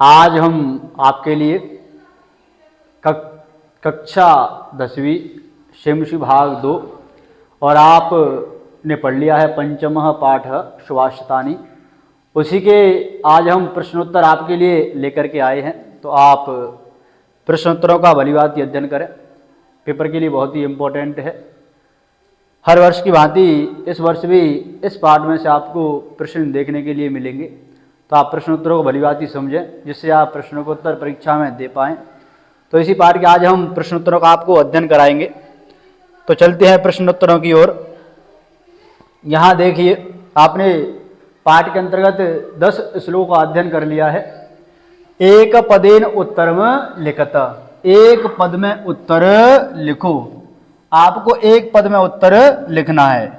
आज हम आपके लिए कक्षा 10वीं शेमशी भाग 2 और आपने पढ़ लिया है पंचमः पाठ सुभाषितानि। उसी के आज हम प्रश्नोत्तर आपके लिए लेकर के आए हैं, तो आप प्रश्नोत्तरों का भलीभांति अध्ययन करें। पेपर के लिए बहुत ही इम्पोर्टेंट है। हर वर्ष की भांति इस वर्ष भी इस पाठ में से आपको प्रश्न देखने के लिए मिलेंगे, तो आप प्रश्नोत्तरों को भलीभांति समझें जिससे आप प्रश्नोत्तर परीक्षा में दे पाएँ। तो इसी पाठ के आज हम प्रश्नोत्तरों का आपको अध्ययन कराएंगे। तो चलते हैं प्रश्नोत्तरों की ओर। यहाँ देखिए, आपने पाठ के अंतर्गत 10 श्लोक का अध्ययन कर लिया है। एक पदेन उत्तरम लिखत, एक पद में उत्तर लिखो। आपको एक पद में उत्तर लिखना है,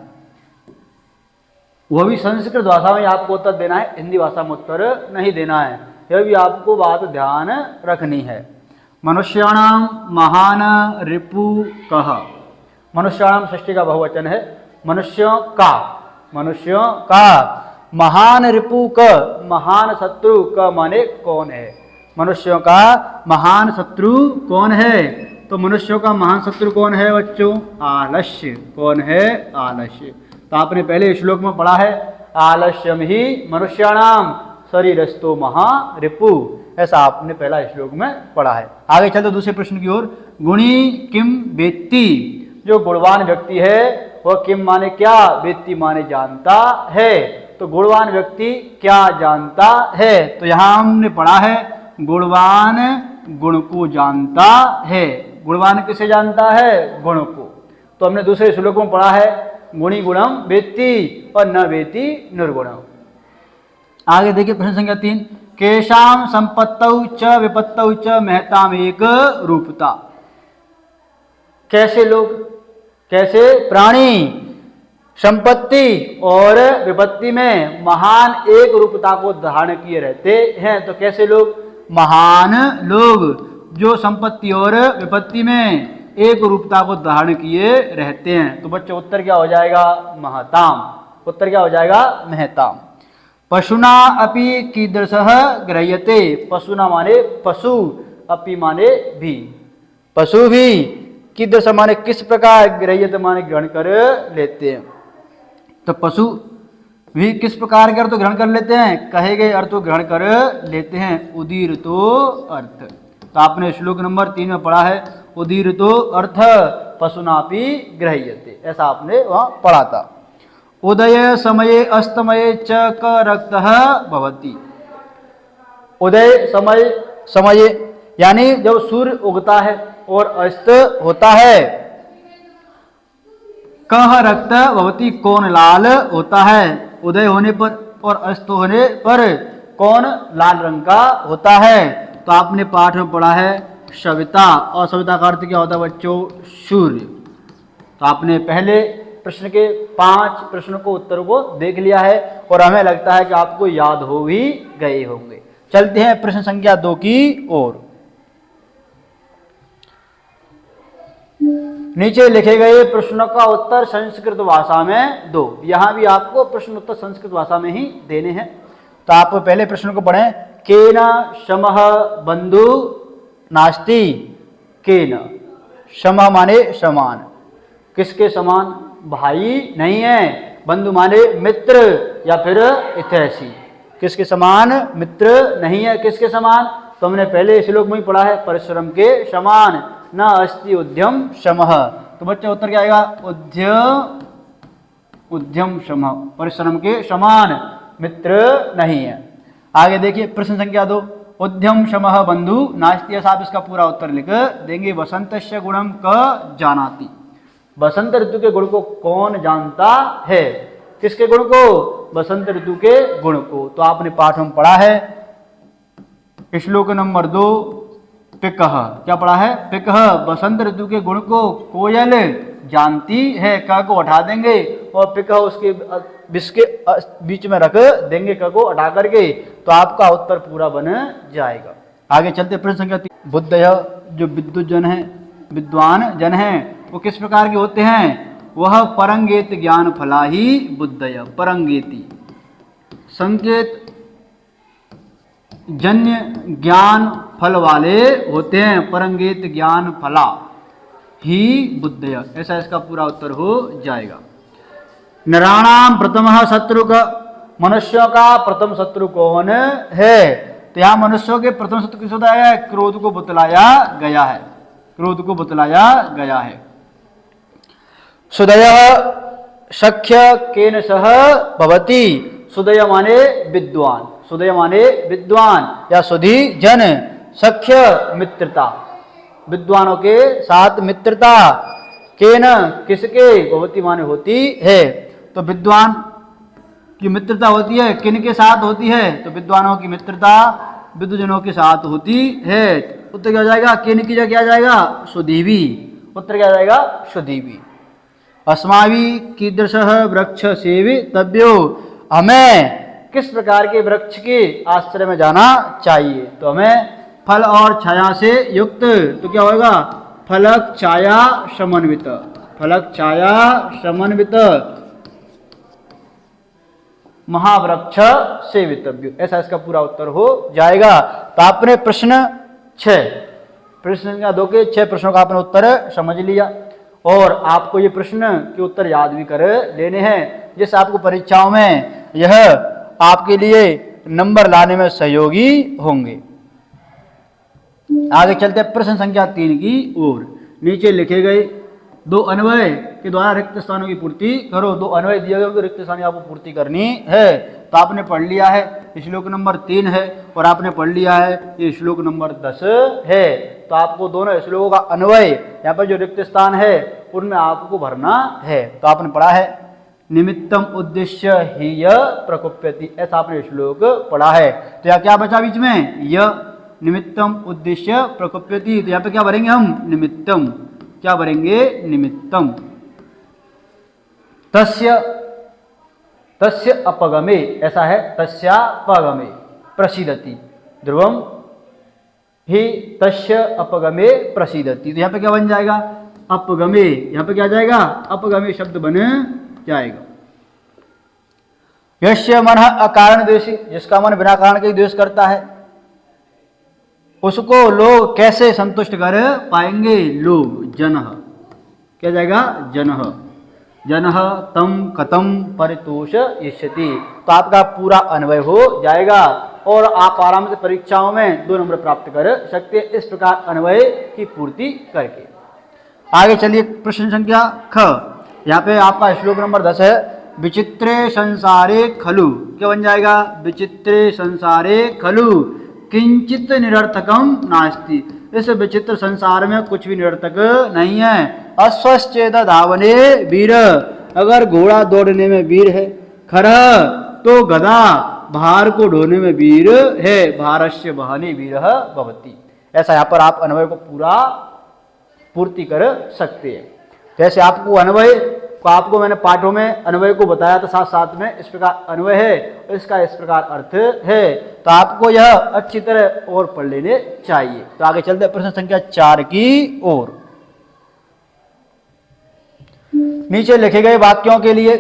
वह भी संस्कृत भाषा में आपको उत्तर देना है, हिंदी भाषा में उत्तर नहीं देना है। यह भी आपको बात ध्यान रखनी है। मनुष्याणाम महान रिपु कह, मनुष्याणाम षष्ठी का बहुवचन है। मनुष्यों का महान रिपु क, महान शत्रु क माने कौन है? मनुष्यों का महान शत्रु कौन है? तो मनुष्यों का महान शत्रु कौन है बच्चों? आलस्य। कौन है? आलस्य। तो आपने पहले श्लोक में पढ़ा है, आलस्यम ही मनुष्याणाम शरीरस्थो महारिपु। ऐसा आपने पहला श्लोक में पढ़ा है। आगे चलते दूसरे प्रश्न की ओर। गुणी किम वेत्ति, जो गुणवान व्यक्ति है वह किम माने क्या, वेत्ति माने जानता है। तो गुणवान व्यक्ति क्या जानता है? तो यहाँ हमने पढ़ा है गुणवान गुण को जानता है। गुणवान किसे जानता है? गुण को। तो हमने दूसरे श्लोक में पढ़ा है गुणी गुणम वेत्ति और न वेत्ति निर्गुणम। आगे देखिए प्रश्न संख्या 3। केशाम संपत्तौ च विपत्तौ च महताम एक रूपता। कैसे लोग, कैसे प्राणी संपत्ति और विपत्ति में महान एक रूपता को धारण किए रहते हैं। तो कैसे लोग? महान लोग जो संपत्ति और विपत्ति में एक रूपता को धारण किए रहते हैं। तो बच्चों उत्तर क्या हो जाएगा? महताम। उत्तर क्या हो जाएगा? महताम। पशुना अपि कीदृशः गृह्यते, पशुना माने पशु, अपि माने भी, पशु भी, कीदृश माने किस प्रकार, गृह्यते माने ग्रहण कर लेते हैं। तो पशु भी किस प्रकार के अर्थ ग्रहण कर लेते हैं? कहे गए अर्थ को ग्रहण कर लेते हैं। उदीरतो अर्थ। तो आपने श्लोक नंबर 3 में पढ़ा है उदीरतो अर्थ पशुनापि गृह्यते, ऐसा आपने वहां पढ़ा था। उदय समये अस्तमये च क रक्तः भवति। उदय समये यानी जब सूर्य उगता है और अस्त होता है, कह रक्त भवति कौन लाल होता है? उदय होने पर और अस्त होने पर कौन लाल रंग का होता है? तो आपने पाठ में पढ़ा है सविता, और सविता का अर्थ क्या होता है बच्चों? सूर्य। तो आपने पहले प्रश्न के 5 प्रश्नों को उत्तर को देख लिया है और हमें लगता है कि आपको याद हो भी गए होंगे। चलते हैं प्रश्न संख्या 2 की ओर। नीचे लिखे गए प्रश्नों का उत्तर संस्कृत भाषा में दो। यहां भी आपको प्रश्न उत्तर संस्कृत भाषा में ही देने हैं। तो आप पहले प्रश्न को पढ़ें। केन समः बंधु नास्ति, केन समः माने समान, किसके समान? भाई नहीं है। बंधु माने मित्र या फिर हितैषी, किसके समान? मित्र नहीं है। किसके समान? तो हमने पहले श्लोक में ही पढ़ा है परिश्रम के समान, न अस्ति उद्यम समः। तो बच्चे उत्तर क्या आएगा? उद्यम समः, परिश्रम के समान मित्र नहीं है। आगे देखिए प्रश्न संख्या 2। उद्यम समः बंधु नास्ति, ऐसा आप इसका पूरा उत्तर लिख देंगे। वसंतस्य गुणम क जानाति, बसंत ऋतु के गुण को कौन जानता है? किसके गुण को? बसंत ऋतु के गुण को। तो आपने पाठ में पढ़ा है श्लोक नंबर 2 पिकह। क्या पढ़ा है? पिकह बसंत ऋतु के गुण को कोयल जानती है। क को हटा देंगे और पिकह उसके बिस्के बीच में रख देंगे, क को हटा करके, तो आपका उत्तर पूरा बन जाएगा। आगे चलते प्रश्न संख्या 3। बुद्धय, जो विद्युत जन है, विद्वान जन है, वो किस प्रकार के होते हैं? वह परंगेत ज्ञान फला ही बुद्धय। परंगेति संकेत जन्य ज्ञान फल वाले होते हैं, परंगेत ज्ञान फला ही बुद्धय। ऐसा इसका पूरा उत्तर हो जाएगा। नराणाम प्रथम शत्रु का, मनुष्यों का प्रथम शत्रु कौन है? तो यहाँ मनुष्यों के प्रथम शत्रु किस बताया है? क्रोध को बतलाया गया है, क्रोध को बतलाया गया है। सुदय सख्य केन सह भवति, सुदय माने विद्वान, सुदय माने विद्वान या सुधी जन, सख्य मित्रता, विद्वानों के साथ मित्रता, केन किसके, भवति माने होती है। तो विद्वान की मित्रता होती है, किन के साथ होती है? तो विद्वानों की मित्रता विद्वजनों के साथ होती है। उत्तर क्या जाएगा? किन की जगह क्या जाएगा? सुधीवी। उत्तर क्या जाएगा? सुधीवी। अस्माभि कीदृशः वृक्ष सेवितव्यो, हमें किस प्रकार के वृक्ष के आश्रय में जाना चाहिए? तो हमें फल और छाया से युक्त, तो क्या होगा? फलक छाया समन्वित, फलक छाया समन्वित महावृक्ष सेवितव्य। ऐसा इसका पूरा उत्तर हो जाएगा। तो आपने प्रश्न 6, प्रश्न संख्या 2 के 6 प्रश्नों का आपने उत्तर समझ लिया और आपको ये प्रश्न के उत्तर याद भी कर लेने हैं, जिससे आपको परीक्षाओं में यह आपके लिए नंबर लाने में सहयोगी होंगे। आगे चलते हैं प्रश्न संख्या 3 की ओर। नीचे लिखे गए 2 अन्वय के द्वारा रिक्त स्थानों की पूर्ति करो। 2 अन्वय दिए गए, रिक्त स्थान आपको पूर्ति करनी है। तो आपने पढ़ लिया है, श्लोक नंबर 3 है और आपने पढ़ लिया है ये श्लोक नंबर 10 है। तो आपको दोनों श्लोकों का अन्वय, यहाँ पर जो रिक्त स्थान है उनमें आपको भरना है। तो आपने पढ़ा है निमित्तम उद्देश्य ही य प्रकोप्यति, ऐसा आपने श्लोक पढ़ा है। तो यहाँ क्या बचा बीच में? य निमित्तम उद्देश्य प्रकोप्यति। तो यहाँ पे क्या भरेंगे हम? निमित्तम। क्या भरेंगे? निमित्तम। तस्य, तस्य अपगमे, ऐसा है, तस्यापगमे प्रसीदति ध्रुवम ही तस्य अपगमे प्रसीदति। तो यहाँ पे क्या बन जाएगा? अपगमे। यहाँ पे क्या जाएगा? अपगमे शब्द बन जाएगा। यस्य मन अकारण द्वेषी, जिसका मन बिना कारण के द्वेष करता है, उसको लोग कैसे संतुष्ट कर पाएंगे? लोग, जनः, क्या जाएगा? जनः, जनः तम कथम परितोषयिष्यति। तो आपका पूरा अन्वय हो जाएगा और आप आराम से परीक्षाओं में 2 नंबर प्राप्त कर सकते हैं, इस प्रकार अन्वय की पूर्ति करके। आगे चलिए प्रश्न संख्या ख। यहाँ पे आपका श्लोक नंबर 10 है। विचित्रे संसारे खलु, क्या बन जाएगा? विचित्रे संसारे खलु किंचित निरर्थकम नास्ति, इस विचित्र संसार में कुछ भी निरर्थक नहीं है। अश्वश्चेद धावने वीर, अगर घोड़ा दौड़ने में वीर है, खर तो गदा भार को ढोने में वीर है, भारस्य वहने वीर भवति। ऐसा यहाँ पर आप अन्वय को पूरा पूर्ति कर सकते हैं। जैसे आपको अन्वय को, आपको मैंने पाठों में अन्वय को बताया था, साथ साथ में इस प्रकार अन्वय है, इसका इस प्रकार अर्थ है। तो आपको यह अच्छी तरह और पढ़ लेने चाहिए। तो आगे चलते हैं प्रश्न संख्या 4 की ओर। नीचे लिखे गए वाक्यों के लिए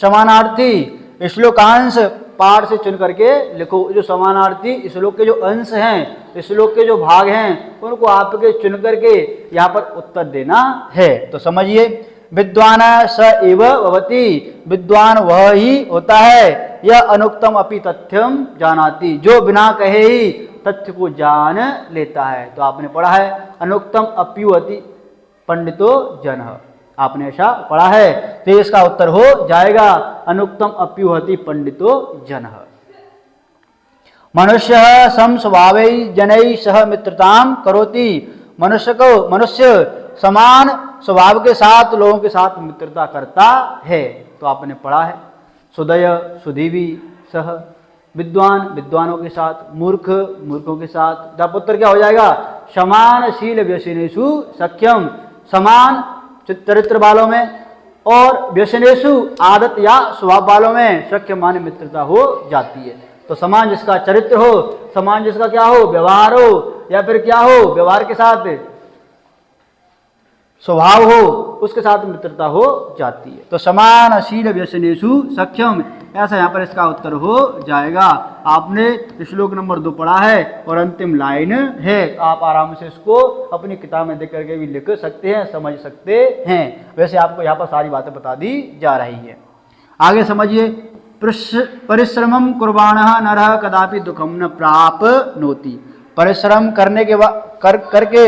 समानार्थी श्लोकांश पाठ से चुन करके लिखो। जो समानार्थी श्लोक के जो अंश हैं, श्लोक के जो भाग हैं, उनको आपके चुन करके यहाँ पर उत्तर देना है। तो समझिए, विद्वान स एव भवति, विद्वान वह ही होता है, यह अनुक्तम अपि तथ्यम जानाति, जो बिना कहे ही तथ्य को जान लेता है। तो आपने पढ़ा है अनुक्तम अप्युहति पंडितो जनः, आपने ऐसा पढ़ा है। तो इसका उत्तर हो जाएगा अनुक्तम अप्युहति पंडितो जनः। मनुष्य समस्वभावै जनैः सह मित्रताम करोति, मनुष्य समान स्वभाव के साथ लोगों के साथ मित्रता करता है। तो आपने पढ़ा है सुदय सुधीवी सह, विद्वान विद्वानों के साथ, मूर्ख मूर्खों के साथ। तब उत्तर क्या हो जाएगा? समानशील व्यसनेषु सख्यम, समान चरित्र वालों में और व्यसनेषु आदत या स्वभाव वालों में सख्य माने मित्रता हो जाती है। तो समान जिसका चरित्र हो, समान जिसका क्या हो? व्यवहार हो, या फिर क्या हो? व्यवहार के साथ स्वभाव हो, उसके साथ मित्रता हो जाती है। तो समानशील व्यसनेषु सख्यम, ऐसा यहाँ पर इसका उत्तर हो जाएगा। आपने श्लोक नंबर 2 पढ़ा है और अंतिम लाइन है, आप आराम से इसको अपनी किताब में देख करके भी लिख सकते हैं, समझ सकते हैं। वैसे आपको यहाँ पर सारी बातें बता दी जा रही है। आगे समझिए, परिश्रमम कुर्बाणः नरः कदापि दुखम न प्राप्नोति। परिश्रम करने के करके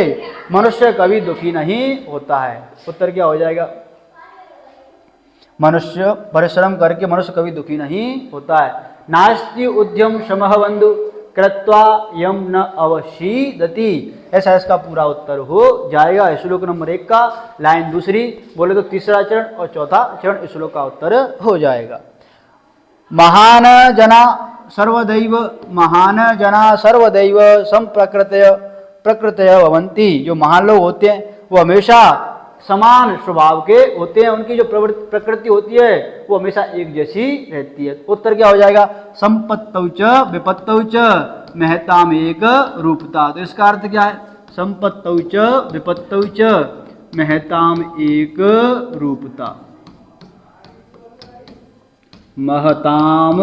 मनुष्य कभी दुखी नहीं होता है। उत्तर क्या हो जाएगा? मनुष्य परिश्रम करके मनुष्य कभी दुखी नहीं होता है। नास्ति उद्यम शमः बंधु कृत्वा यम न अवशीदति। ऐसा इसका पूरा उत्तर हो जाएगा। श्लोक नंबर 1 का लाइन दूसरी बोले तो तीसरा चरण और चौथा चरण श्लोक का उत्तर हो जाएगा। महान जना सर्वदैव संप्रकृतय भवन्ति। जो महान लोग होते हैं वो हमेशा समान स्वभाव के होते हैं, उनकी जो प्रकृति होती है वो हमेशा एक जैसी रहती है। उत्तर क्या हो जाएगा? संपत्तौ च विपत्तौ च महताम एक रूपता। तो इसका अर्थ क्या है? संपत्तौ च विपत्तौ च महताम एक रूपता। महताम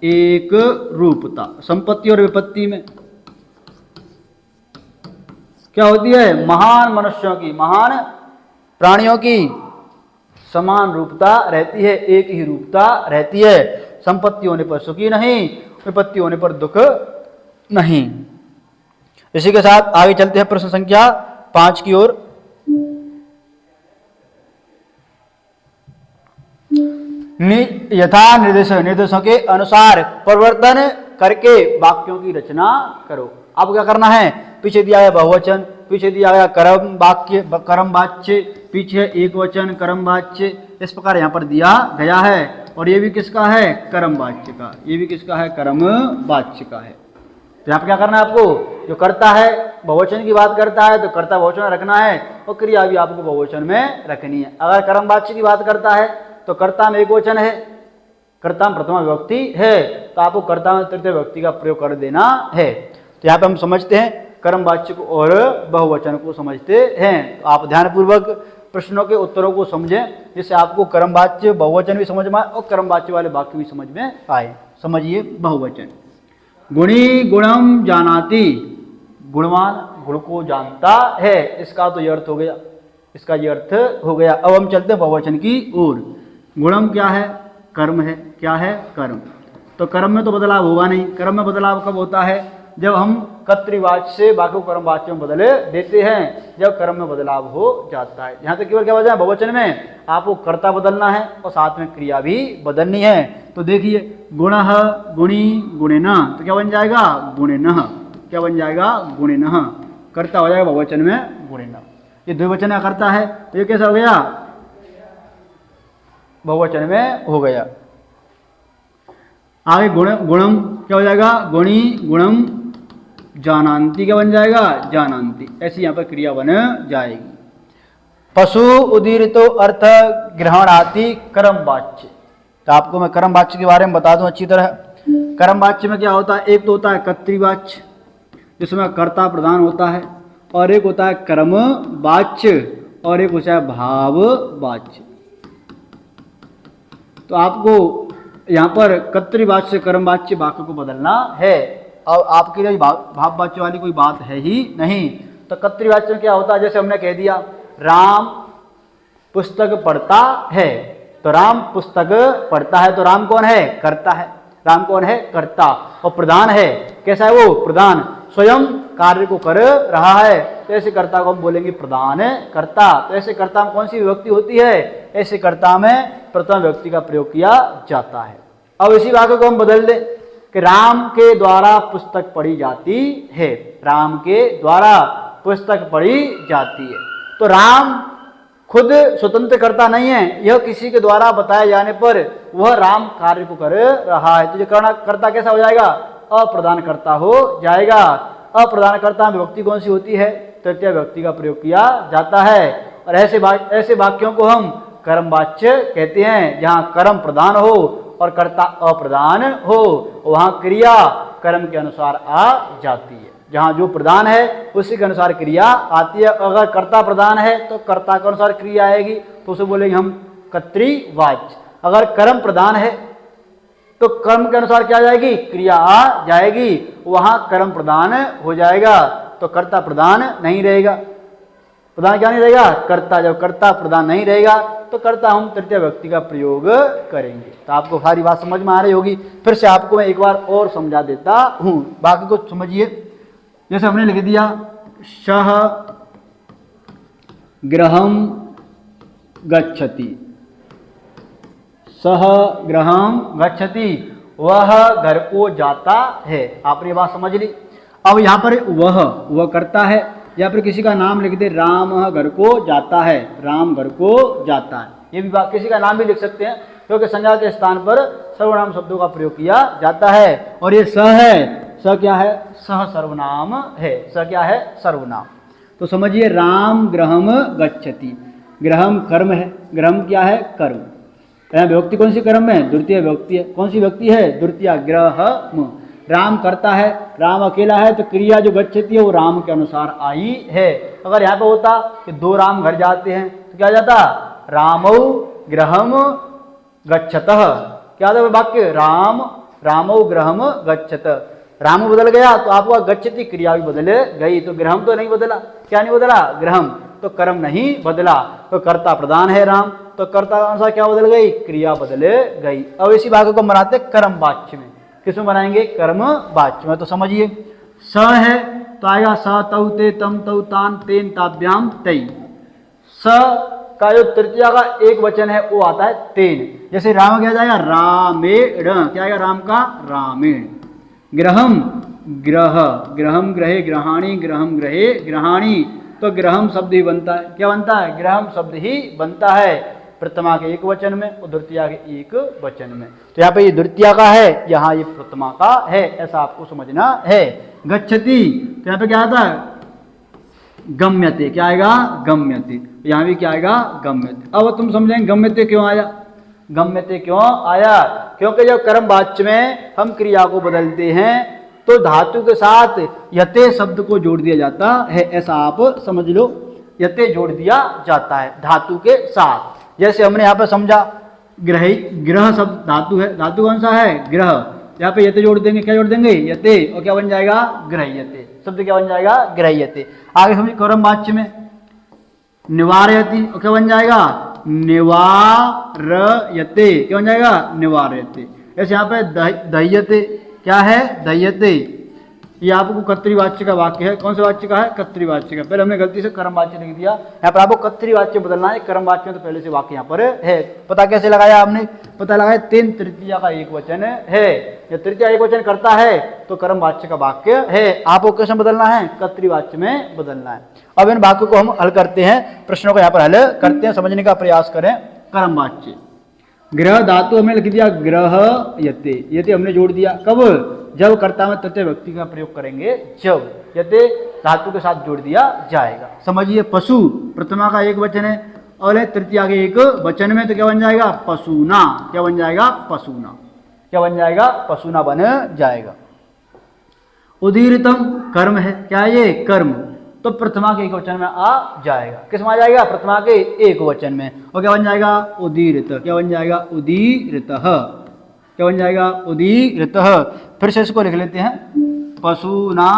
एक रूपता। संपत्ति और विपत्ति में क्या होती है? महान मनुष्यों की, महान प्राणियों की समान रूपता रहती है, एक ही रूपता रहती है। संपत्ति होने पर सुखी नहीं, विपत्ति होने पर दुख नहीं। इसी के साथ आगे चलते हैं प्रश्न संख्या 5 की ओर। यथा निर्देशों के अनुसार परिवर्तन करके वाक्यों की रचना करो। अब क्या करना है? पीछे दिया है बहुवचन, पीछे दिया गया कर्म वाक्य कर्म वाच्य, पीछे एक वचन कर्म वाच्य, इस प्रकार यहाँ पर दिया गया है। और ये भी किसका है? कर्म वाच्य का। ये भी किसका है? कर्म वाच्य का है। तो यहाँ पर क्या करना है आपको? जो कर्ता है बहुवचन की बात करता है तो कर्ता बहुवचन रखना है और क्रिया भी आपको बहुवचन में रखनी है। अगर कर्म वाच्य की बात करता है तो कर्ता में एक वचन है, कर्ता में प्रथमा विभक्ति है, तो आपको कर्ता में तृतीय विभक्ति का प्रयोग कर देना है। तो यहाँ पे हम समझते हैं कर्म वाच्य को और बहुवचन को समझते हैं। तो आप ध्यानपूर्वक प्रश्नों के उत्तरों को समझें, जिससे आपको कर्म वाच्य बहुवचन भी समझ में आए और कर्म वाच्य वाले वाक्य भी समझ में आए। समझिए बहुवचन। गुणी गुणम जानाति। गुणवान गुण को जानता है, इसका तो ये अर्थ हो गया, इसका ये अर्थ हो गया। अब हम चलते हैं बहुवचन की ओर। गुणम क्या है? कर्म है। क्या है? कर्म। तो कर्म में तो बदलाव होगा नहीं। कर्म में बदलाव कब होता है? जब हम कर्तृवाच्य से वाक्य को कर्म वाच्य में बदले देते हैं, जब कर्म में बदलाव हो जाता है। यहाँ तक केवल क्या बचा है? बहुवचन में आपको कर्ता बदलना है और साथ में क्रिया भी बदलनी है। तो देखिए, गुणः गुणी गुणेन, तो क्या बन जाएगा? गुणेनः। क्या बन जाएगा? गुणेनः। कर्ता हो जाएगा बहुवचन में गुणेन। ये द्विवचन का कर्ता है तो ये कैसा हो गया? बहुवचन में हो गया। आगे गुणम क्या हो जाएगा? गुणी गुणम जानांति। क्या बन जाएगा? जानांति। ऐसी यहाँ पर क्रिया बन जाएगी। पशु उदीरितो अर्थ ग्रहणाति कर्म वाच्य। तो आपको मैं कर्म वाच्य के बारे में बता दूं अच्छी तरह। कर्म वाच्य में क्या होता है? एक तो होता है कर्तृवाच्य जिसमें कर्ता प्रधान होता है, और एक होता है कर्म वाच्य, और एक होता है भाव वाच्य। तो आपको यहाँ पर कर्तृवाच्य से कर्म वाच्य वाक्य को बदलना है। और आपके लिए भाव वाच्य वाली कोई बात है ही नहीं। तो कर्तृवाच्य में क्या होता है? जैसे हमने कह दिया राम पुस्तक पढ़ता है, तो राम पुस्तक पढ़ता है, तो राम कौन है? कर्ता है। राम कौन है? कर्ता। और प्रधान है, कैसा है वो? प्रधान। स्वयं कार्य को कर रहा है, तो ऐसे कर्ता को हम बोलेंगे प्रधान कर्ता। तो ऐसे कर्ता में कौन सी विभक्ति होती है? ऐसे कर्ता में प्रथम विभक्ति का प्रयोग किया जाता है। अब इसी वाक्य को हम बदल दें कि राम के द्वारा पुस्तक पढ़ी जाती है। राम के द्वारा पुस्तक पढ़ी जाती है। तो राम खुद स्वतंत्र कर्ता नहीं है, यह किसी के द्वारा बताए जाने पर वह राम कार्य को कर रहा है। तो ये कर्ता कैसा हो जाएगा? अप्रधान कर्ता हो जाएगा। अप्रधान कर्ता में विभक्ति कौन सी होती है? तृतीय विभक्ति का प्रयोग किया जाता है। और ऐसे वाक्यों को हम कर्म वाच्य कहते हैं, जहाँ कर्म प्रधान हो और कर्ता अप्रधान हो, वहाँ क्रिया कर्म के अनुसार आ जाती है। जहाँ जो प्रधान है उसी के अनुसार क्रिया आती है। अगर कर्ता प्रधान है तो कर्ता के अनुसार क्रिया आएगी, तो उसे बोलेंगे हम कर्तृवाच्य। अगर कर्म प्रधान है तो कर्म के अनुसार क्या आ जाएगी, क्रिया आ जाएगी, वहां कर्म प्रधान हो जाएगा, तो कर्ता प्रधान नहीं रहेगा। प्रधान क्या नहीं रहेगा, कर्ता। जब कर्ता प्रधान नहीं रहेगा तो कर्ता हम तृतीय व्यक्ति का प्रयोग करेंगे। तो आपको सारी बात समझ में आ रही होगी। फिर से आपको मैं एक बार और समझा देता हूं, बाकी को समझिए। जैसे हमने लिख दिया सह गृहम गच्छति, सह गृहम गच्छति, वह घर को जाता है। आपने ये बात समझ ली। अब यहाँ पर वह करता है, या फिर किसी का नाम लिख दे, राम घर को जाता है, राम घर को जाता है। ये भी बात, किसी का नाम भी लिख सकते हैं, क्योंकि संज्ञा के स्थान पर सर्वनाम शब्दों का प्रयोग किया जाता है। और ये स है, स क्या है, सह सर्वनाम है। स क्या है, सर्वनाम। तो समझिए राम गृहम गच्छति, गृहम कर्म है, गृहम क्या है, कर्म। यहाँ व्यक्ति कौन सी कर्म है, द्वितीय व्यक्ति है। कौन सी व्यक्ति है, द्वितीय, गृहम। राम करता है, राम अकेला है, तो क्रिया जो गच्छति है वो राम के अनुसार आई है। अगर यहाँ पे होता कि दो राम घर जाते हैं तो क्या जाता, रामौ गृहम गच्छतः। क्या था वाक्य, राम रामौ गृहम गच्छत। राम बदल गया तो आपका गच्छति क्रिया भी बदल गई, तो गृहम तो नहीं बदला। क्या नहीं बदला, गृहम। तो कर्म नहीं बदला, तो कर्ता प्रधान है राम, तो कर्ता के अनुसार क्या बदल गई, क्रिया बदल गई। अब इसी भाग को बनाते कर्म वाच्य में। किसमें बनाएंगे, कर्म वाच्य में। तो समझिए स है तो आएगा स तौ ते तम तौ तान तेन ताभ्याम तई। स का जो तृतीया का एक वचन है वो आता है तेन। जैसे राम क्या जाएगा, रामेण। क्या आएगा, राम का रामेण। गृहम ग्रह, गृहम ग्रहे ग्रहाणी, गृहम ग्रहे ग्रहाणी। तो गृहम शब्द ही बनता है। क्या बनता है, गृहम शब्द ही बनता है, प्रथमा के एक वचन में और द्वितीया के एक वचन में। तो यहाँ पे ये द्वितीया का है, यहाँ ये प्रथमा का है, ऐसा आपको समझना है। गच्छति तो यहाँ पे क्या आता है, गम्यते। क्या आएगा, गम्यते। यहाँ भी क्या आएगा, गम्यते। अब तुम समझेंगे गम्यते क्यों आया, गम्यते क्यों आया, क्योंकि जब कर्म वाच्य में हम क्रिया को बदलते हैं तो धातु के साथ यते शब्द को जोड़ दिया जाता है, ऐसा आप समझ लो। यते जोड़ दिया जाता है धातु के साथ। जैसे हमने यहाँ पर समझा ग्रह, ग्रह शब्द धातु है, धातु कौन सा है, ग्रह। यहाँ पे यते जोड़ देंगे, क्या जोड़ देंगे, यते, और क्या बन जाएगा, ग्रह्यते। शब्द क्या बन जाएगा, ग्रह्यते। आगे समझिए कर्म वाच्य में निवारयति, और क्या बन जाएगा, निवारयते। क्या बन जाएगा, निवारयते। ऐसे यहाँ पे दह्यते। क्या है, दह्यते। ये आपको कर्तृवाच्य का वाक्य है। कौन से वाच्य का है, कर्तृवाच्य का। पहले हमने गलती से कर्म वाच्य लिख दिया, यहाँ पर आपको कर्तृवाच्य बदलना है। कर्म वाच्य में तो पहले से वाक्य यहाँ पर है। पता कैसे लगाया आपने, पता लगाया तीन तृतीया का एक वचन है। जब तृतीया एक वचन करता है तो कर्म वाच्य का वाक्य है। आपको कैसे बदलना है, कर्तृवाच्य में बदलना है। अब इन वाक्यों को हम हल करते हैं, प्रश्नों को यहाँ पर हल करते हैं, समझने का प्रयास करें। कर्म वाच्य ग्रह धातु हमने लिख दिया ग्रह यते, यते हमने जोड़ दिया। कब, जब कर्ता में तृतीय व्यक्ति का प्रयोग करेंगे, जब यते धातु के साथ जोड़ दिया जाएगा। समझिए पशु प्रथमा का एक वचन है और तृतीया के एक वचन में, तो क्या बन जाएगा, पशुना। क्या बन जाएगा, पशुना। क्या बन जाएगा, पशुना बन जाएगा। उदीरितम कर्म है, क्या है ये, कर्म। तो प्रथमा के एक वचन में आ जाएगा। किस में आ जाएगा, प्रथमा के एक वचन में। और क्या बन जाएगा, उदीरित। क्या बन जाएगा, उदीरितः। क्या बन जाएगा, उदीरितः। फिर से इसको लिख लेते हैं, पशुना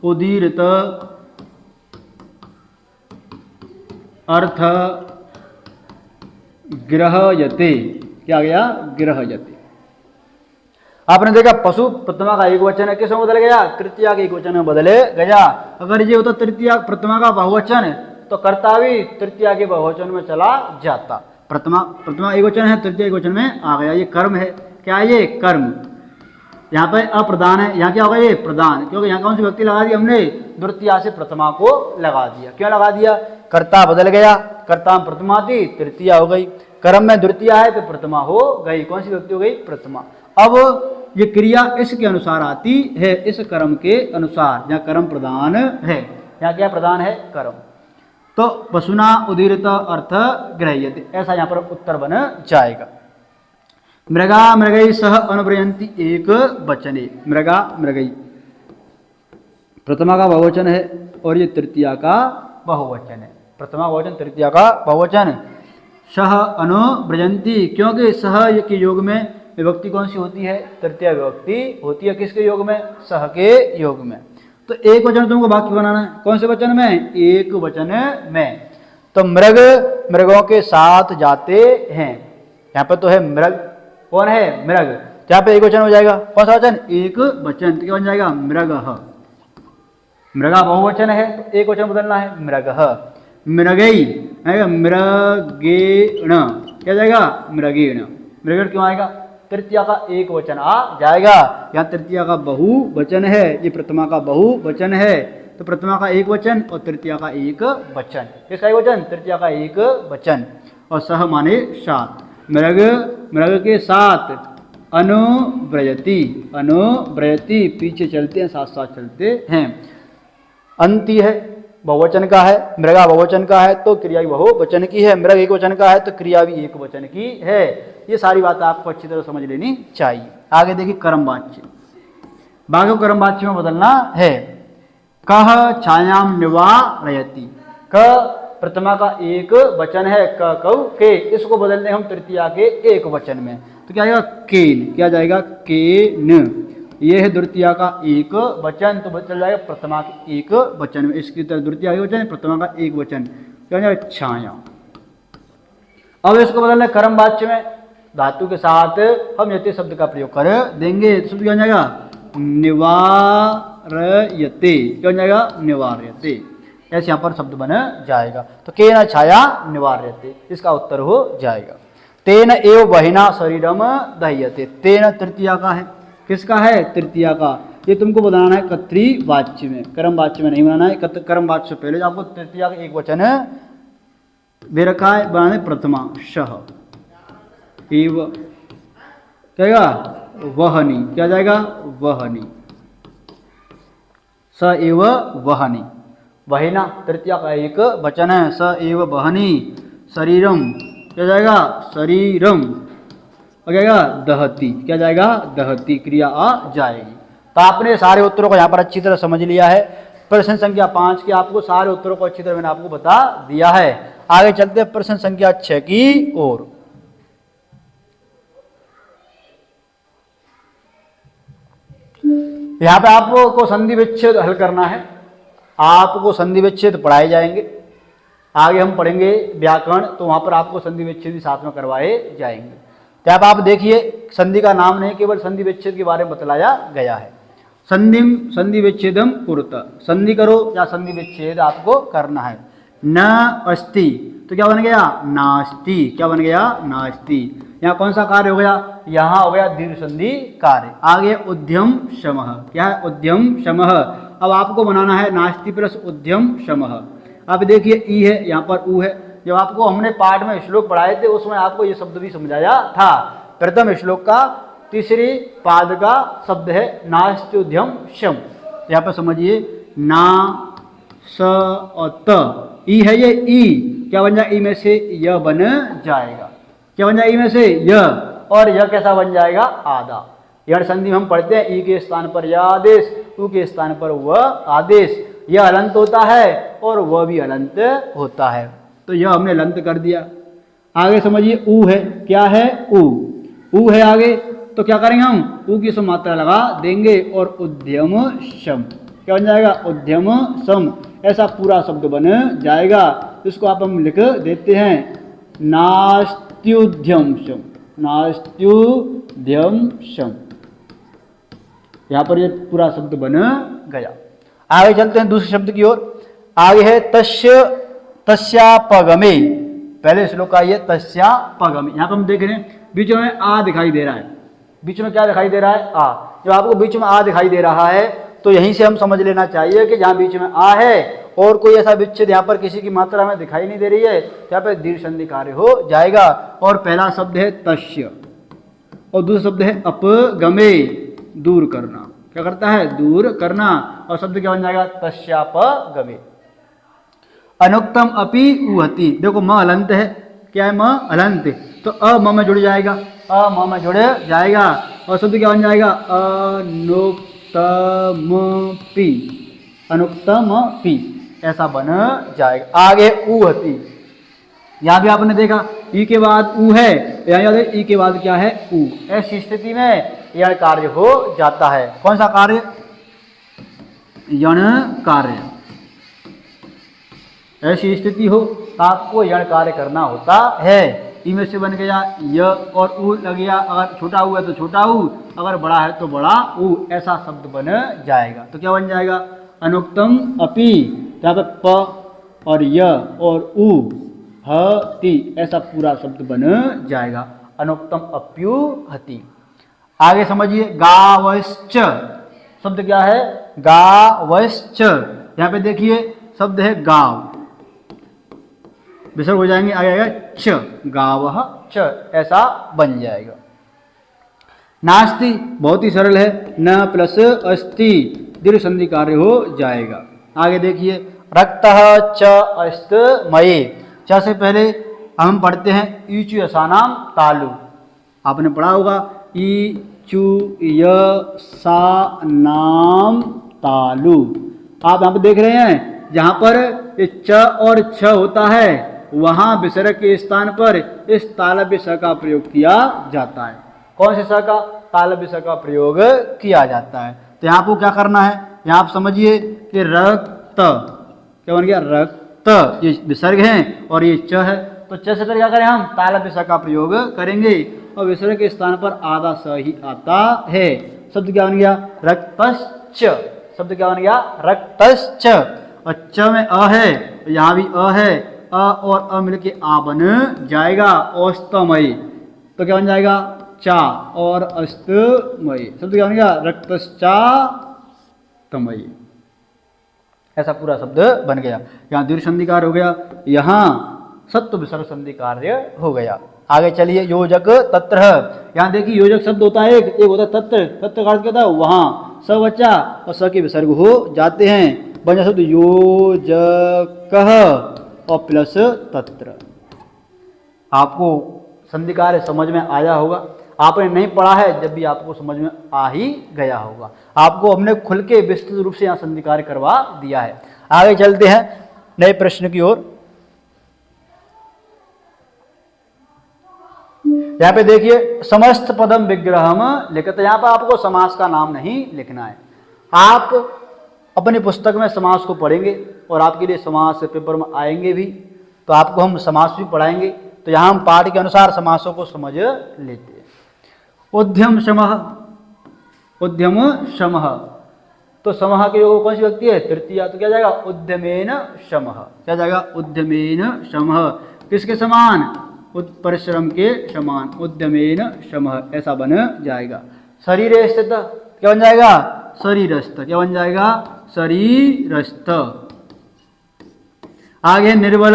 उदीरित अर्थ ग्रहयते। क्या गया, ग्रहयते। आपने देखा पशु प्रथमा का एक वचन है, किस में बदल गया, तृतीया के एक वचन में बदले गया। अगर ये होता तृतीया प्रथमा का बहुवचन तो कर्ता भी तृतीया के बहुवचन में चला जाता। प्रथमा एक वचन है, तृतीया एक वचन में आ गया। ये कर्म है, क्या है ये, कर्म। यहाँ पे अप्रधान है, यहाँ क्या होगा, ये प्रधान, क्योंकि यहाँ कौन सी व्यक्ति लगा दी हमने, द्वितीया से प्रथमा को लगा दिया। क्यों लगा दिया, कर्ता बदल गया, कर्ता में प्रथमा थी, तृतीया हो गई। कर्म में द्वितीया है तो प्रथमा हो गई। कौन सी व्यक्ति हो गई, प्रथमा। अब ये क्रिया इसके अनुसार आती है, इस कर्म के अनुसार। यहाँ कर्म प्रधान है, यहाँ क्या प्रधान है, कर्म। तो पशुना उदीरित अर्थ ग्रह्यते, ऐसा यहाँ पर उत्तर बन जाएगा। मृगा मृगई सह अनुव्रयंती एक वचने। मृगा मृगई प्रथमा का बहुवचन है और ये तृतीया का बहुवचन है। प्रथमा बहुवचन, तृतीया का बहुवचन। सह अनुव्रजंती, क्योंकि सह के योग में विभक्ति कौन सी होती है? तृतीय विभक्ति होती है। किसके योग में? सह के योग में। तो एक वचन तुमको वाक्य बनाना है। कौन से वचन में? एक वचन में। तो मृग मृगों के साथ जाते हैं, यहाँ पर तो है मृग, कौन है? मृग। यहाँ पे एक वचन हो जाएगा। कौन सा वचन? एक वचन। तो क्या बन जाएगा? मृगः। मृगा बहुवचन है तो एक वचन बदलना है, मृगः। मृगई आएगा मृगेण, क्या जाएगा? मृगेण। मृगेण क्यों आएगा? तृतीया का एक वचन आ जाएगा। यहाँ तृतीया का बहुवचन है, ये प्रथमा का बहुवचन है, तो प्रथमा का एक वचन और तृतीया का एक वचन। किसका एक वचन? तृतीया का एक वचन। और सह माने साथ। मृग मृग के साथ अनुव्रजति, अनुव्रजति पीछे चलते हैं, साथ साथ चलते हैं। अंति है, बहुवचन का है। मृगा बहुवचन का है तो क्रिया भी बहुवचन की है। मृग एक वचन का है तो क्रिया भी एक वचन की है। ये सारी बात आपको अच्छी तरह समझ लेनी चाहिए। आगे देखिए कर्मवाच्य। बाकी कर्म वाच्य में बदलना है। कह छायाम निवारयति, क प्रथमा का एक वचन है, क कौ के, इसको बदलने हम तृतीया के एक वचन में, तो क्या आएगा? केन। क्या जाएगा? केन। ये है द्वितीया का एक वचन, तो चल जाएगा प्रथमा के एक वचन में। इसकी तरह द्वितीया एक वचन है, प्रथमा का एक वचन, क्या जाएगा? छाया। अब इसको बदलना कर्म वाच्य में, धातु के साथ हम यते शब्द का प्रयोग कर देंगे। तो शब्द क्या जाएगा? निवारयते। क्या जाएगा? निवारयते। ऐसे यहाँ पर शब्द बन जाएगा। तो केन छाया निवार्यते, इसका उत्तर हो जाएगा। तेन एव बहिना शरीरम दह्यते। तेन तृतीया का है। किसका है? तृतीया का। ये तुमको बनाना है कर्तृ वाच्य में, कर्म वाच्य में नहीं बनाना है। कर्म वाच्य से पहले आपको तृतीया का एक वचन दे रखा है, बनाना है प्रथमा सह एव, क्या वहनी। क्या जाएगा? वहनी। स एव वहनी। वहिना तृतीया का एक वचन है, स एव वहनी। शरीरम, क्या जाएगा? शरीरम। और क्या जाएगा? दहती। क्या जाएगा? दहती क्रिया आ जाएगी। तो आपने सारे उत्तरों को यहाँ पर अच्छी तरह समझ लिया है। प्रश्न संख्या 5 के आपको सारे उत्तरों को अच्छी तरह मैंने आपको बता दिया है। आगे चलते हैं प्रश्न संख्या 6 की ओर। यहाँ पे आपको संधि विच्छेद हल करना है। आपको संधि विच्छेद पढ़ाए जाएंगे। आगे हम पढ़ेंगे व्याकरण, तो वहां पर आपको संधि विच्छेद भी साथ में करवाए जाएंगे। तो आप देखिए, संधि का नाम नहीं, केवल संधि विच्छेद के बारे में बतलाया गया है। संधिम संधि विच्छेदम कुरुत, संधि करो या संधि विच्छेद आपको करना है। न अस्ति, तो क्या बन गया? नास्ति। क्या बन गया? नास्ति। यहाँ कौन सा कार्य हो गया? यहाँ हो गया दीर्घ संधि कार्य। आगे उद्यम शमः, क्या है? उद्यम शमः। अब आपको बनाना है नास्ति प्लस उद्यम शमः। अब देखिए ई है, यहाँ पर ऊ है। जब आपको हमने पाठ में श्लोक पढ़ाए थे उसमें आपको ये शब्द भी समझाया था। प्रथम श्लोक का तीसरी पाद का शब्द है नास्त्युद्यम शम। यहाँ पर समझिए ना स और त, ई है ये ई, क्या बन जाएगा? ई में से य बन जाएगा। क्या बन जाएगा? ई में से य, और यह कैसा बन जाएगा? आधा। यह संधि हम पढ़ते हैं, ई के स्थान पर यह आदेश, उ के स्थान पर वह आदेश। यह अलंत होता है और वह भी अलंत होता है, तो यह हमने अलंत कर दिया। आगे समझिए ऊ है, क्या है? ऊ है आगे, तो क्या करेंगे हम? ऊ की मात्रा लगा देंगे और उद्यम शम। क्या बन जाएगा? उद्यम सम। ऐसा पूरा शब्द बन जाएगा। इसको आप हम लिख देते हैं नास्त्युद्यम शम, नास्त्युद्यम शम। यहाँ पर ये पूरा शब्द बन गया। आगे चलते हैं दूसरे शब्द की ओर। आगे है तस्य तस्यापगमे। पहले श्लोक का ये तस्यापगमे। यहाँ पर हम देख रहे हैं बीच में आ दिखाई दे रहा है। बीच में क्या दिखाई दे रहा है? आ। जब आपको बीच में आ दिखाई दे रहा है तो यहीं से हम समझ लेना चाहिए कि जहाँ बीच में आ है और कोई ऐसा विच्छेद यहाँ पर किसी की मात्रा में दिखाई नहीं दे रही है, यहाँ पर दीर्घ संधि कार्य हो जाएगा। और पहला शब्द है तस्य और दूसरा शब्द है अपगमे, दूर करना। क्या करता है? दूर करना। और शब्द क्या बन जाएगा? तस्यापगमे। अनुक्तम अपि उहति। देखो म अलंत है, क्या है? म अलंत, तो अ म में जुड़ जाएगा, अ म में जुड़ जाएगा और शब्द क्या बन जाएगा? अनुक्तमपि, अनुक्तमपि, ऐसा बन जाएगा। आगे उहति, यहाँ भी आपने देखा ई के बाद ऊ है, यहाँ याद है ई के बाद क्या है ऊ। ऐसी स्थिति में यण कार्य हो जाता है। कौन सा कार्य? यण कार्य। ऐसी स्थिति हो तो आपको यण कार्य करना होता है। ई में से बन गया य और ऊ लग गया, अगर छोटा ऊ है तो छोटा ऊ, अगर बड़ा है तो बड़ा ऊ, ऐसा शब्द बन जाएगा। तो क्या बन जाएगा? अनुक्तम अपि, यहाँ पे प और य और ऊ हति, ऐसा पूरा शब्द बन जाएगा। अनुक्तम अप्यु हति। आगे समझिए गावश्च शब्द क्या है? गावश्च। यहाँ पे देखिए शब्द है गाव, विसर्ग हो जाएंगे, आगे आएगा च, गावः च, ऐसा बन जाएगा। नास्ति बहुत ही सरल है, न प्लस अस्ति दीर्घ संधि कार्य हो जाएगा। आगे देखिए रक्तः च अस्त मये, च से पहले हम पढ़ते हैं ईचु यसानाम तालु। आपने पढ़ा होगा ईचु यसा नाम तालु। आप यहाँ पर देख रहे हैं जहाँ पर ये च और छ होता है वहाँ विसर्ग के स्थान पर इस तालव्य स का प्रयोग किया जाता है। कौन से स का? तालव्य स का प्रयोग किया जाता है। तो यहाँ आपको क्या करना है? यहाँ आप समझिए कि रक्त, क्या बन गया? रक्त, ये विसर्ग है और ये च है, तो च से क्या करें हम? तालव्य स का प्रयोग करेंगे और विसर्ग के स्थान पर आधा स ही आता है। शब्द क्या बन गया? रक्तश्च। शब्द क्या बन गया? रक्तश्च। और च में अ है, तो यहाँ भी अ है, अ और अ मिलके आ बन जाएगा। औस्तमयी, तो क्या बन जाएगा? चा और अस्तमयी। शब्द क्या बन गया? रक्तश्चा तमयी, ऐसा पूरा शब्द बन गया। यहाँ दीर्घ संधि कार्य हो गया, यहाँ सत्व विसर्ग संधि कार्य हो गया। आगे चलिए योजक तत्र। यहाँ देखिए योजक शब्द होता है एक होता है तत्र। तत्र का अर्थ क्या था? वहाँ स बच्चा और स के विसर्ग हो जाते हैं, बन शब्द योजकः और प्लस तत्र। आपको संधि कार्य समझ में आया होगा। आपने नहीं पढ़ा है, जब भी आपको समझ में आ ही गया होगा। आपको हमने खुल के विस्तृत रूप से यहाँ संधि कार्य करवा दिया है। आगे चलते हैं नए प्रश्न की ओर। यहाँ पे देखिए समस्त पदम विग्रहम लिखते, यहाँ पर आपको समास का नाम नहीं लिखना है। आप अपनी पुस्तक में समास को पढ़ेंगे और आपके लिए समास पेपर में आएंगे भी, तो आपको हम समास भी पढ़ाएंगे। तो यहाँ हम पाठ के अनुसार समासों को समझ लेते हैं। उद्यम शमः, उद्यम शमः, तो समः के योग कौन सी व्यक्ति है? तृतीया, तो क्या जाएगा? उद्यमेन शमः। क्या जाएगा? उद्यमेन शमः। किसके समान? परिश्रम के समान, उद्यमेन शमः, ऐसा बन जाएगा। शरीर स्थित, क्या बन जाएगा? शरीरस्थ। क्या बन जाएगा? शरीरस्थ। आगे निर्बल,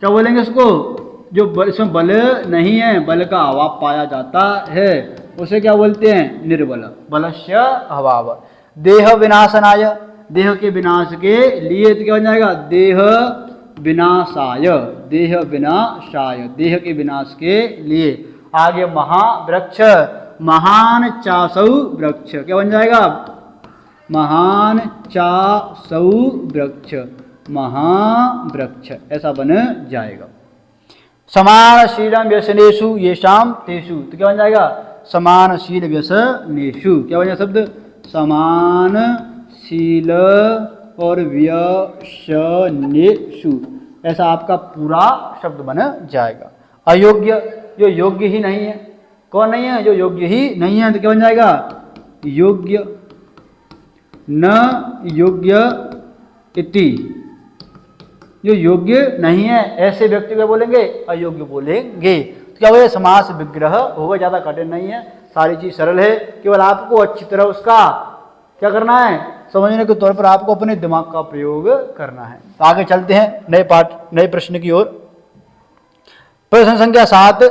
क्या बोलेंगे उसको? जो इसमें बल नहीं है, बल का अभाव पाया जाता है, उसे क्या बोलते हैं? निर्बल। बलस्य अभाव। देह विनाशनाय, देह के विनाश के लिए, तो क्या बन जाएगा? देह विनाशाय, देह विनाशाय, देह के विनाश के लिए। आगे महावृक्ष, महान चासौ वृक्ष, क्या बन जाएगा? महान चासौ वृक्ष, महावृक्ष, ऐसा बन जाएगा। समानशीलम व्यसनेषु येषाम तेषु, तो क्या बन जाएगा? समानशील व्यसनेषु। क्या बन जाएगा शब्द? समानशील और व्यसनेषु, ऐसा आपका पूरा शब्द बन जाएगा। अयोग्य, जो योग्य ही नहीं है। कौन नहीं है? जो योग्य ही नहीं है, तो क्या बन जाएगा? योग्य। न योग्य इति, जो योग्य नहीं है ऐसे व्यक्ति को बोलेंगे? अयोग्य बोलेंगे। तो क्या होगा? समास विग्रह होगा, ज़्यादा कठिन नहीं है, सारी चीज़ सरल है। केवल आपको अच्छी तरह उसका क्या करना है? समझने के तौर पर आपको अपने दिमाग का प्रयोग करना है। तो आगे चलते हैं नए पाठ, नए प्रश्न की ओर। प्रश्न संख्या 7,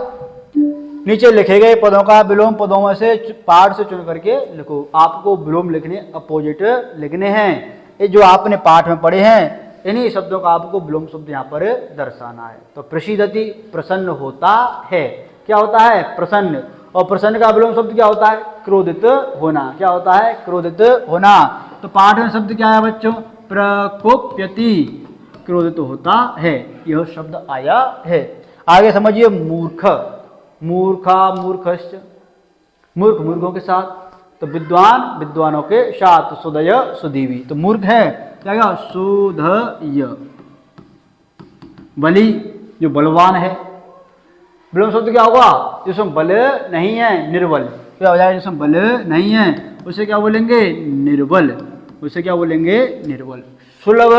नीचे लिखे गए पदों का विलोम पदों में से पाठ से चुन करके लिखो। आपको विलोम लिखने, अपोजिट लिखने हैं। ये जो आपने पाठ में पढ़े हैं, इन्हीं शब्दों का आपको विलोम शब्द यहाँ पर दर्शाना है। तो प्रसीदति, प्रसन्न होता है। क्या होता है? प्रसन्न। और प्रसन्न का विलोम शब्द क्या होता है? क्रोधित होना। क्या होता है? क्रोधित होना। तो पाठ में शब्द क्या है बच्चों? प्रकोप्यति, क्रोधित होता है, यह शब्द आया है। आगे समझिए मूर्ख, मूर्खा मूर्खश्च, मूर्ख मूर्खों के साथ, तो विद्वान विद्वानों के साथ, सुदय सुदीवी, तो मूर्ख है क्या क्या सुधय, बली जो बलवान है, विलोम शब्द क्या होगा जिसमें बल नहीं है, निर्बल, क्या हो जाएगा जिसमें बल नहीं है उसे क्या बोलेंगे निर्बल, उसे क्या बोलेंगे निर्बल। सुलभ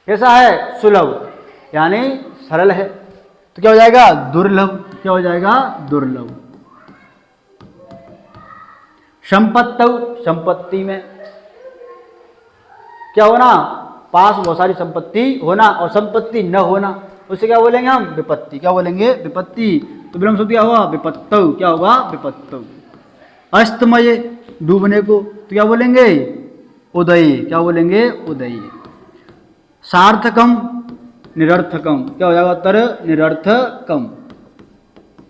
कैसा है सुलभ यानी सरल है, तो क्या हो जाएगा दुर्लभ, क्या हो जाएगा दुर्लभ। संपत्तौ संपत्ति में क्या होना, पास बहुत सारी संपत्ति होना और संपत्ति न होना, उसे क्या बोलेंगे हम विपत्ति, क्या बोलेंगे विपत्ति। तो विलोम शब्द क्या हुआ विपत्तौ, क्या होगा विपत्तौ। अस्तमय डूबने को तो क्या बोलेंगे उदय, क्या बोलेंगे उदय। सार्थकम निरर्थकम, क्या हो जाएगा उत्तर निरर्थकम,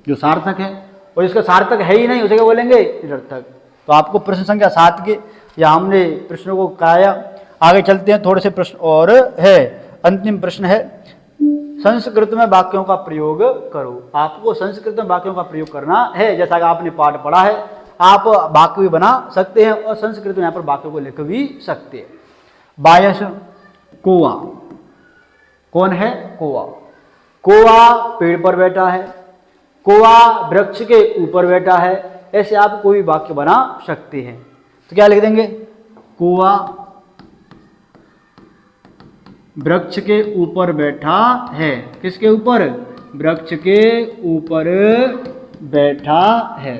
जो सार्थक है और इसका सार्थक है ही नहीं उसे क्या बोलेंगे निरर्थक। तो आपको प्रश्न संख्या 7 के या हमने प्रश्नों को कराया, आगे चलते हैं, थोड़े से प्रश्न और है। अंतिम प्रश्न है संस्कृत में वाक्यों का प्रयोग करो। आपको संस्कृत में वाक्यों का प्रयोग करना है, जैसा कि आपने पाठ पढ़ा है, आप वाक्य भी बना सकते हैं और संस्कृत में यहाँ पर वाक्यों को लिख भी सकते हैं। बायस कोवा, कौन है कोवा, कोवा पेड़ पर बैठा है, कोवा वृक्ष के ऊपर बैठा है, ऐसे आप कोई वाक्य बना सकते हैं। तो क्या लिख देंगे कोवा वृक्ष के ऊपर बैठा है, किसके ऊपर वृक्ष के ऊपर बैठा है।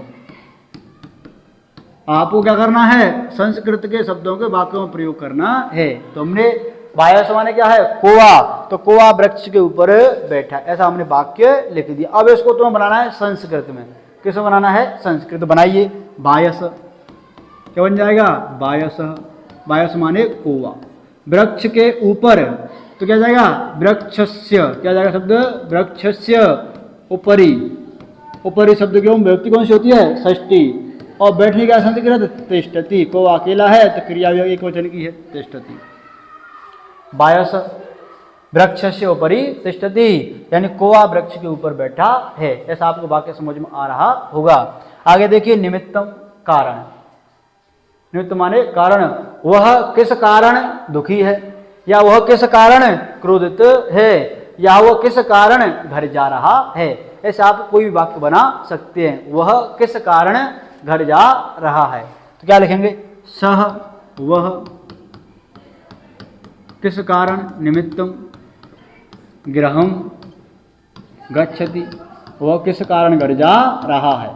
आपको क्या करना है संस्कृत के शब्दों के वाक्यों में प्रयोग करना है। तो हमने बायस माने क्या है कोवा, तो कोवा वृक्ष के ऊपर बैठा, ऐसा हमने वाक्य लिख दिया। अब इसको तुम्हें बनाना है संस्कृत में, किस में बनाना है संस्कृत, बनाइए बायस, क्या बन जाएगा बायस, बायस माने कोवा वृक्ष के ऊपर, तो क्या जाएगा वृक्षस्य, क्या जाएगा शब्द वृक्षस्य उपरि, उपरि शब्द की व्यक्ति कौन सी होती है षष्ठी, और बैठने का संस्कृत तिष्ठति, को अकेला है तो क्रिया भी एक वचन की है तिष्ठति। बायस वृक्षस्य उपरि तिष्ठति यानी कोवा वृक्ष के ऊपर बैठा है, ऐसा आपको वाक्य समझ में आ रहा होगा। आगे देखिए निमित्तम कारण, निमित्त माने कारण, वह किस कारण दुखी है, या वह किस कारण क्रोधित है, या वह किस कारण घर जा रहा है, ऐसे आप कोई भी वाक्य बना सकते हैं। वह किस कारण घर जा रहा है, तो क्या लिखेंगे सह, वह किस कारण निमित्तम गृहम गच्छति, वह किस कारण घर जा रहा है,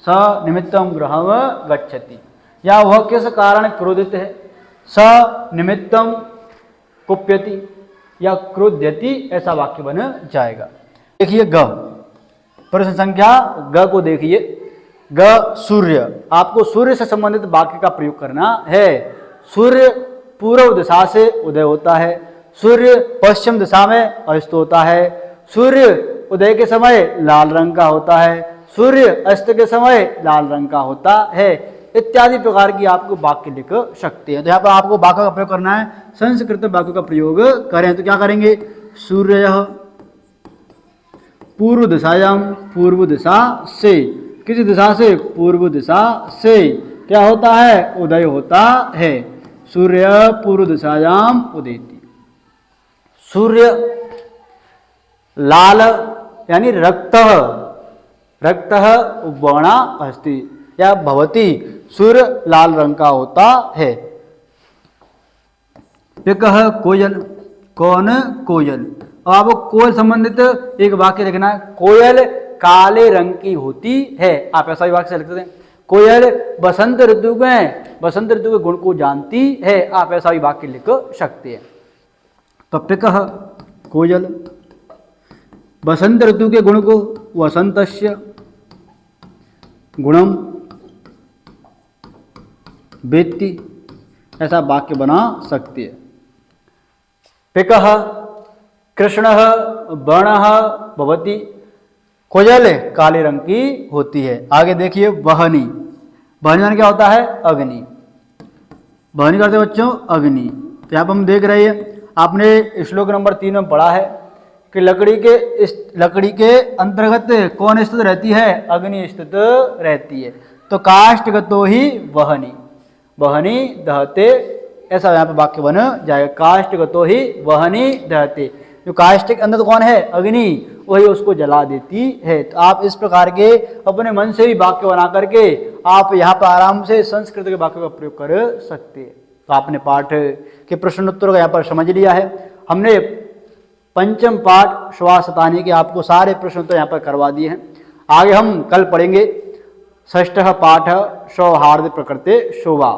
स निमित्तम गृहम गच्छति, या वह किस कारण क्रोधित है, स निमित्तम कुप्यति या क्रोध्यति, ऐसा वाक्य बन जाएगा। देखिए ग, प्रश्न संख्या ग को देखिए, ग सूर्य, आपको सूर्य से संबंधित वाक्य का प्रयोग करना है। सूर्य पूर्व दिशा से उदय होता है, सूर्य पश्चिम दिशा में अस्त होता है, सूर्य उदय के समय लाल रंग का होता है, सूर्य अस्त के समय लाल रंग का होता है, इत्यादि प्रकार की आपको वाक्य लिख सकते हैं। तो यहाँ पर आपको वाक्य का प्रयोग करना है, संस्कृत वाक्य का प्रयोग करें तो क्या करेंगे सूर्य पूर्व दिशायां, पूर्व दिशा से, किस दिशा से पूर्व दिशा से क्या होता है उदय होता है, सूर्य पूर्व दिशायां उदयति। सूर्य लाल यानी रक्त, रक्त वर्णा अस्ति या भवति, सूर्य लाल रंग का होता है। पिकः कोयल, कौन कोयल, अब आपको कोयल संबंधित एक वाक्य लिखना है, कोयल काले रंग की होती है, आप ऐसा ही वाक्य से लिख सकते हैं। कोयल बसंत ऋतु में बसंत ऋतु के गुण को जानती है, आप ऐसा ही वाक्य लिख सकते हैं। तो पिकः कोयल बसंत ऋतु के गुण को वसंतस्य गुणम वेत्ति, ऐसा वाक्य बना सकते हैं। पिकः कृष्णः वर्णः भवति, कोयल काले रंग की होती है। आगे देखिए वहनी, वहनी क्या होता है अग्नि, वहनी करते बच्चों अग्नि। तो यहाँ पर हम देख रहे हैं आपने श्लोक नंबर 3 में पढ़ा है कि लकड़ी के अंतर्गत कौन स्थित रहती है? अग्नि स्थित रहती है। तो काष्ठगतो ही वहनी, वहनी दहते, ऐसा यहाँ पे वाक्य बन जाएगा। काष्ठगतो ही वहनी दहते, जो काष्ठ के अंदर कौन है? अग्नि, वही उसको जला देती है। तो आप इस प्रकार के अपने मन से भी वाक्य बना करके आप यहाँ पर आराम से संस्कृत के वाक्यों का प्रयोग कर सकते हैं। तो आपने पाठ के प्रश्नोत्तर का यहाँ पर समझ लिया है। हमने पंचम पाठ श्वासतानी के आपको सारे प्रश्न तो यहाँ पर करवा दिए हैं। आगे हम कल पढ़ेंगे षष्ठ पाठ सौहार्द प्रकृते शोभा।